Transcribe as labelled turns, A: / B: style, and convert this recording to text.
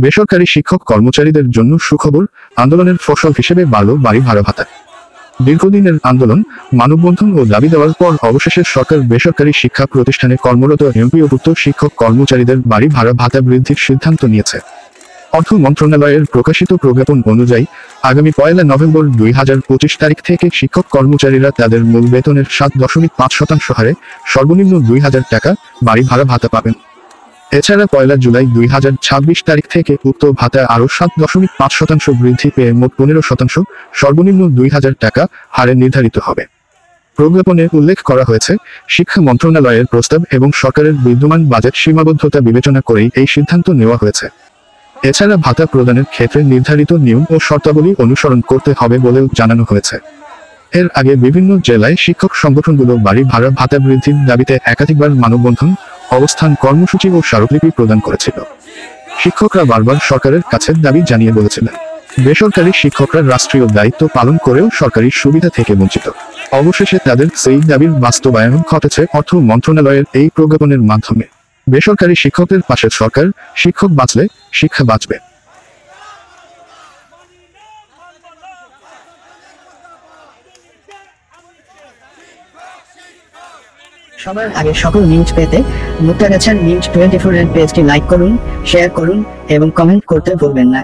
A: বেসরকারি শিক্ষক কর্মচারীদের জন্য সুখবর, আন্দোলনের ফসল হিসেবে বাড়ল বাড়ি ভাড়া ভাতা। দীর্ঘদিনের আন্দোলন, মানববন্ধন ও দাবি দেওয়ার পর অবশেষে সরকার বেসরকারি শিক্ষা প্রতিষ্ঠানে কর্মরত এমপিওভুক্ত শিক্ষক কর্মচারীদের বাড়ি ভাড়া ভাতা বৃদ্ধির সিদ্ধান্ত নিয়েছে। অর্থ মন্ত্রণালয়ের প্রকাশিত প্রজ্ঞাপন অনুযায়ী আগামী 1 নভেম্বর 2025 তারিখ থেকে শিক্ষক কর্মচারীরা তাদের মূল বেতনের 7.5% হারে সর্বনিম্ন 2000 টাকা বাড়ি ভাড়া ভাতা পাবেন। এছাড়া 1 জুলাই 2026 তারিখ থেকে উক্ত ভাতা আরও 7.5% বৃদ্ধি পেয়ে মোট 15% সর্বনিম্ন 2000 টাকা হারে নির্ধারিত হবে। প্রজ্ঞাপনে উল্লেখ করা হয়েছে, শিক্ষা মন্ত্রণালয়ের প্রস্তাব এবং সরকারের বিদ্যমান বাজেট সীমাবদ্ধতা বিবেচনা করেই এই সিদ্ধান্ত নেওয়া হয়েছে। এছাড়া ভাতা প্রদানের ক্ষেত্রে নির্ধারিত নিয়ম ও শর্তাবলী অনুসরণ করতে হবে বলেও জানানো হয়েছে। এর আগে বিভিন্ন জেলায় শিক্ষক সংগঠনগুলো বাড়ি ভাড়া ভাতা বৃদ্ধির দাবিতে একাধিকবার মানববন্ধন, অবস্থান কর্মসূচি ও স্মারকলিপি প্রদান করেছিল। শিক্ষকরা বারবার সরকারের কাছে দাবি জানিয়ে বলেছিলেন, বেসরকারি শিক্ষকরা রাষ্ট্রীয় দায়িত্ব পালন করেও সরকারি সুবিধা থেকে বঞ্চিত। অবশেষে তাদের সেই দাবির বাস্তবায়ন ঘটেছে অর্থ মন্ত্রণালয়ের এই প্রজ্ঞাপনের মাধ্যমে। বেসরকারি শিক্ষকদের পাশে সরকার, শিক্ষক বাঁচলে শিক্ষা বাঁচবে।
B: সবার আগে সকল নিউজ পেতে মুক্তাগাছা নিউজ 24 এর পেজটি লাইক করুন, শেয়ার করুন এবং কমেন্ট করতে ভুলবেন না।